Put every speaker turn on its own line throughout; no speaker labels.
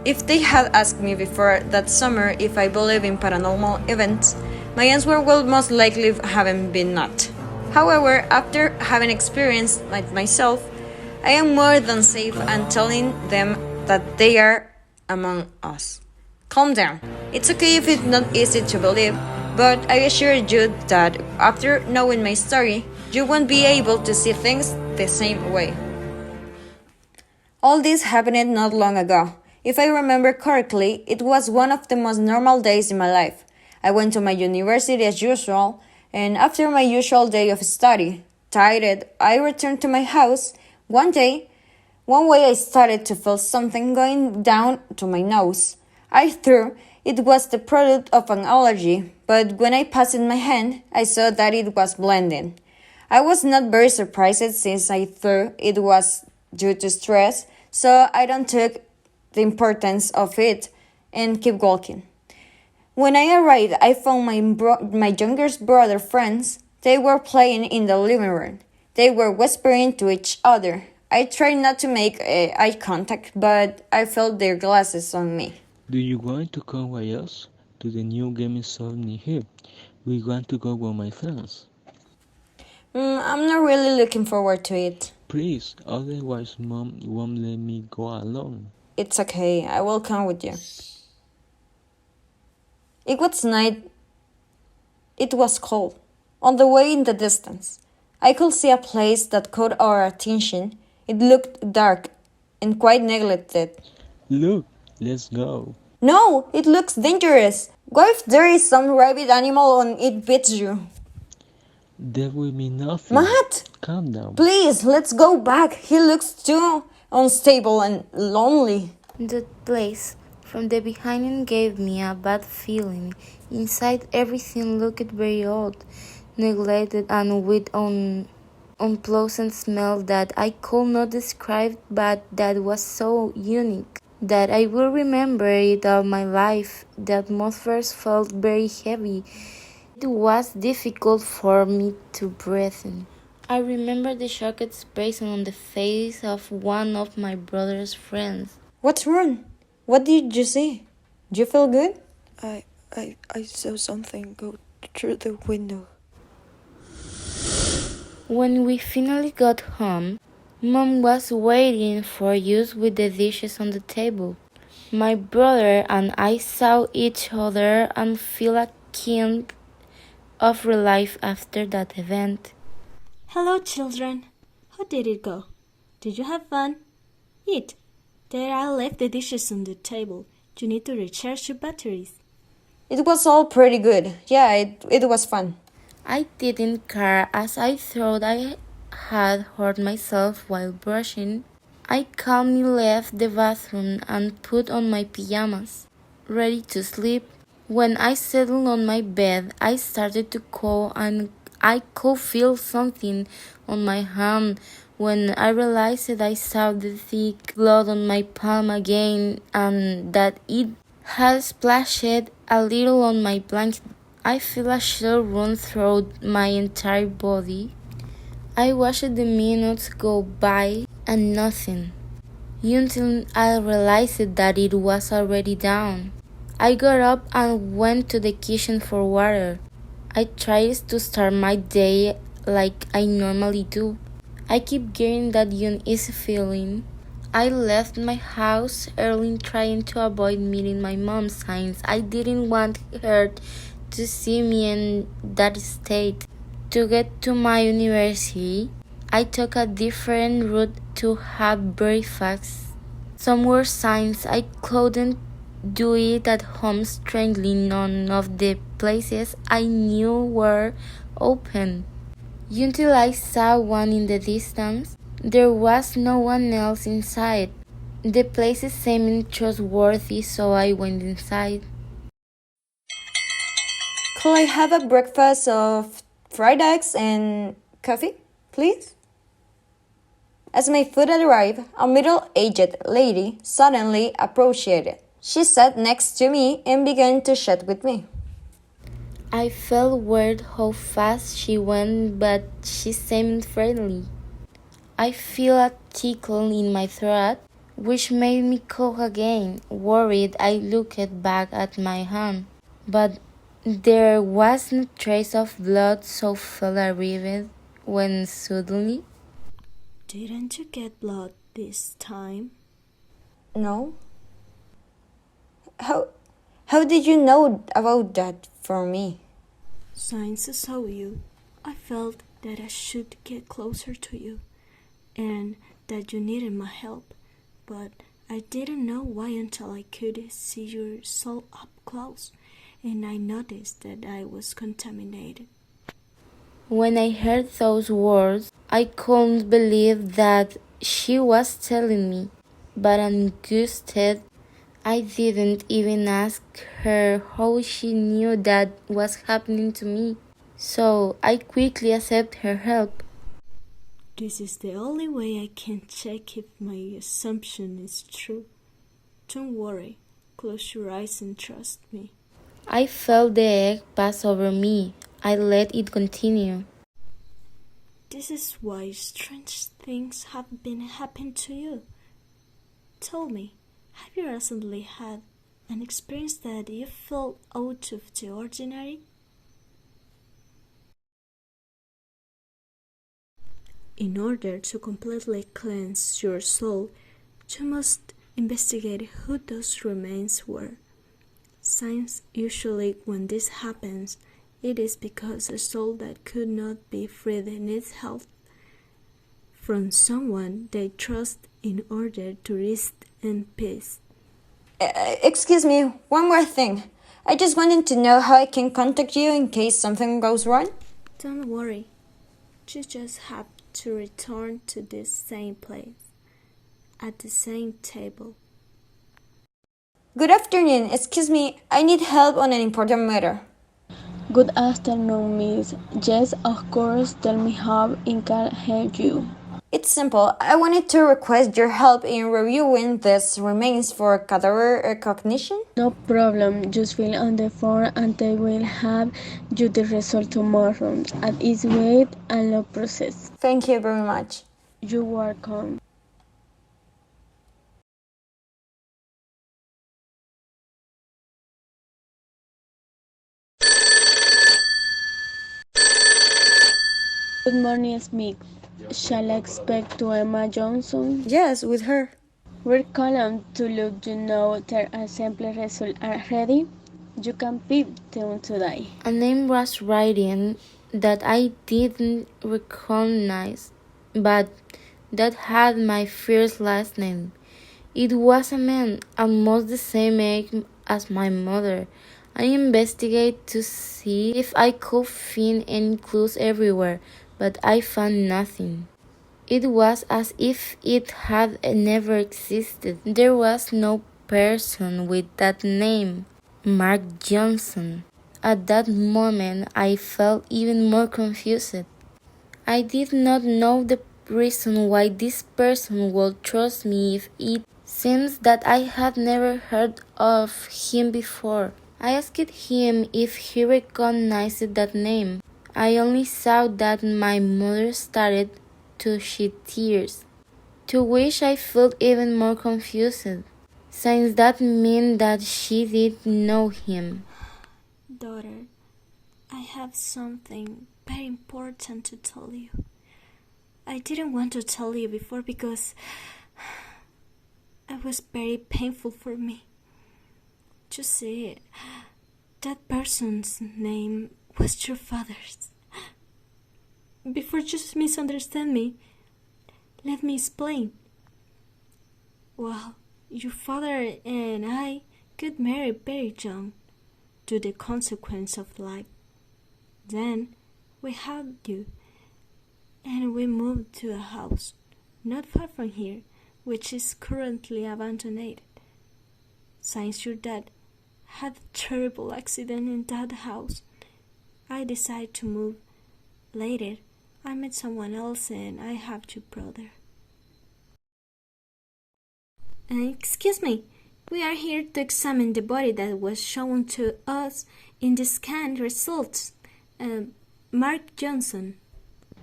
If they had asked me before that summer if I believe in paranormal events, my answer would most likely have been not. However, after having experienced it myself, I am more than safe and telling them that they are among us. Calm down. It's okay if it's not easy to believe, but I assure you that after knowing my story, you won't be able to see things the same way. All this happened not long ago. If I remember correctly, it was one of the most normal days in my life. I went to my university as usual, and after my usual day of study, tired, I returned to my house. One way I started to feel something going down to my nose. I thought it was the product of an allergy, but when I passed in my hand, I saw that it was blending. I was not very surprised since I thought it was due to stress, so I don't took the importance of it and keep walking. When I arrived, I found my youngest brother friends. They were playing in the living room. They were whispering to each other. I tried not to make eye contact, but I felt their glasses on me.
Do you want to come with us to the new gaming zone near here? We want to go with my friends.
I'm not really looking forward to it.
Please, otherwise Mom won't let me go alone.
It's okay, I will come with you. It was night. It was cold. On the way in the distance, I could see a place that caught our attention. It looked dark and quite neglected.
Look, let's go.
No, it looks dangerous. What if there is some rabid animal and it bites you?
There will be nothing.
Matt!
Calm down.
Please, let's go back. He looks too unstable and lonely.
The place from the behind gave me a bad feeling. Inside, everything looked very old, neglected, and with an unpleasant smell that I could not describe, but that was so unique that I will remember it all my life. The atmosphere felt very heavy. It was difficult for me to breathe in. I remember the shocked expression on the face of one of my brother's friends.
What's wrong? What did you see? Do you feel good?
I saw something go through the window.
When we finally got home, Mom was waiting for us with the dishes on the table. My brother and I saw each other and felt a kind of relief after that event.
Hello, children. How did it go? Did you have fun? Eat. There, I left the dishes on the table. You need to recharge your batteries.
It was all pretty good. Yeah, it was fun.
I didn't care as I thought I had hurt myself while brushing. I calmly left the bathroom and put on my pajamas, ready to sleep. When I settled on my bed, I started to cough and I could feel something on my hand. When I realized that I saw the thick blood on my palm again and that it had splashed a little on my blanket, I felt a chill run through my entire body. I watched the minutes go by and nothing, until I realized that it was already dawn. I got up and went to the kitchen for water. I tried to start my day like I normally do. I keep getting that uneasy feeling. I left my house early trying to avoid meeting my mom since I didn't want her to see me in that state. To get to my university, I took a different route to have breakfast. Some were signs I couldn't do it at home. Strangely, none of the places I knew were open. Until I saw one in the distance, there was no one else inside. The place seemed trustworthy, so I went inside.
Could I have a breakfast of fried eggs and coffee, please? As my food arrived, a middle-aged lady suddenly approached it. She sat next to me and began to chat with me.
I felt weird how fast she went, but she seemed friendly. I feel a tickle in my throat which made me cough again. Worried, I looked back at my hand, but there was no trace of blood, so felt relieved when suddenly
Didn't you get blood this time?
No? How did you know about that from me?
Since I saw you, I felt that I should get closer to you and that you needed my help, but I didn't know why until I could see your soul up close and I noticed that I was contaminated.
when I heard those words, I couldn't believe that she was telling me, but angusted, I didn't even ask her how she knew that was happening to me, so I quickly accepted her help.
This is the only way I can check if my assumption is true. Don't worry, close your eyes and trust me.
I felt the egg pass over me. I let it continue.
This is why strange things have been happening to you. Tell me, have you recently had an experience that you felt out of the ordinary? In order to completely cleanse your soul, you must investigate who those remains were. Since usually when this happens, it is because a soul that could not be freed needs help from someone they trust in order to rest in peace.
Excuse me, one more thing. I just wanted to know how I can contact you in case something goes wrong.
Don't worry, you just have to return to this same place, at the same table.
Good afternoon, excuse me, I need help on an important matter.
Good afternoon, miss. Yes, of course. Tell me how I can help you.
It's simple. I wanted to request your help in reviewing these remains for cadaver recognition.
No problem. Just fill on the form and they will have you the result tomorrow. And it's wait a long process.
Thank you very much.
You're welcome. Good morning, Smith. Shall I expect to Emma Johnson?
Yes, with her.
We're calling to let you know that assembly results are ready. You can pick them today.
A name was writing that I didn't recognize, but that had my first last name. It was a man, almost the same age as my mother. I investigated to see if I could find any clues everywhere, but I found nothing. It was as if it had never existed. There was no person with that name, Mark Johnson. At that moment, I felt even more confused. I did not know the reason why this person would trust me if it seems that I had never heard of him before. I asked him if he recognized that name. I only saw that my mother started to shed tears, to which I felt even more confused, since that meant that she did know him.
Daughter, I have something very important to tell you. I didn't want to tell you before because it was very painful for me. You see, that person's name was your father's. Before you misunderstand me, let me explain. Well, your father and I got married very young, to the consequence of life. Then we had you, and we moved to a house not far from here, which is currently abandoned. Since your dad had a terrible accident in that house, I decided to move. Later, I met someone else and I have your brother. Excuse me, we are here to examine the body that was shown to us in the scan results. Mark Johnson.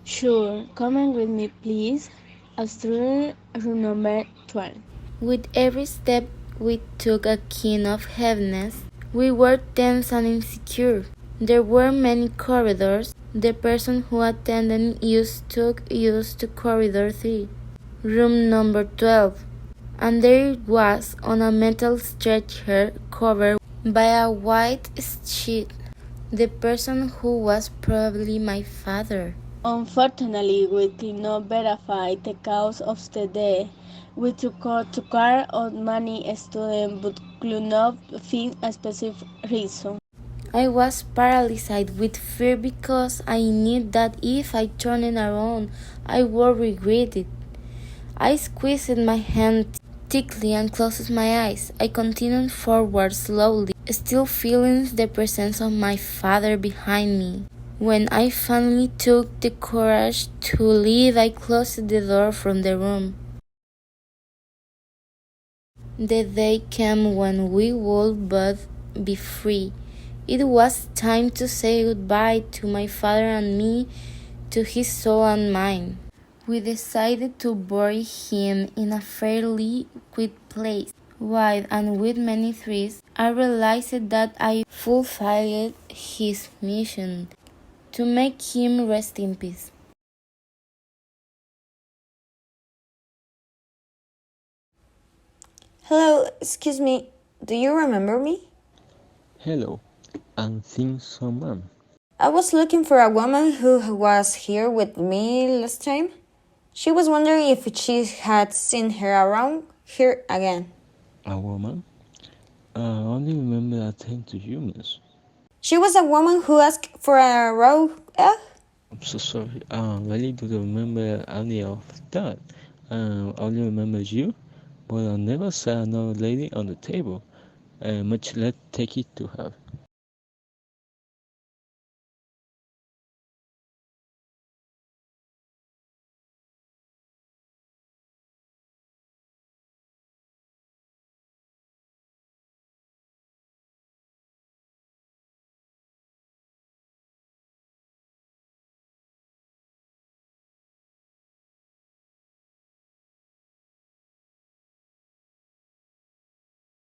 Sure. Come on with me, please. Astronomer room number 12.
With every step we took a keen of heaviness. We were tense and insecure. There were many corridors. The person who attended us took us to corridor 3, room number 12, and there it was on a metal stretcher covered by a white sheet. The person who was probably my father.
Unfortunately, we could not verify the cause of the death. We took to care of many students but could not find a specific reason.
I was paralyzed with fear because I knew that if I turned around, I would regret it. I squeezed my hand tightly and closed my eyes. I continued forward slowly, still feeling the presence of my father behind me. When I finally took the courage to leave, I closed the door from the room. The day came when we would both be free. It was time to say goodbye to my father and me, to his soul and mine. We decided to bury him in a fairly quiet place, wide and with many trees. I realized that I fulfilled his mission, to make him rest in peace.
Hello, excuse me, do you remember me?
Hello, I think so, ma'am.
I was looking for a woman who was here with me last time. She was wondering if she had seen her around here again.
A woman? I only remember attending to humans.
She was a woman who asked for a raw egg.
I'm so sorry. I really don't remember any of that. I only remember you, but I never saw another lady on the table, much less take it to her.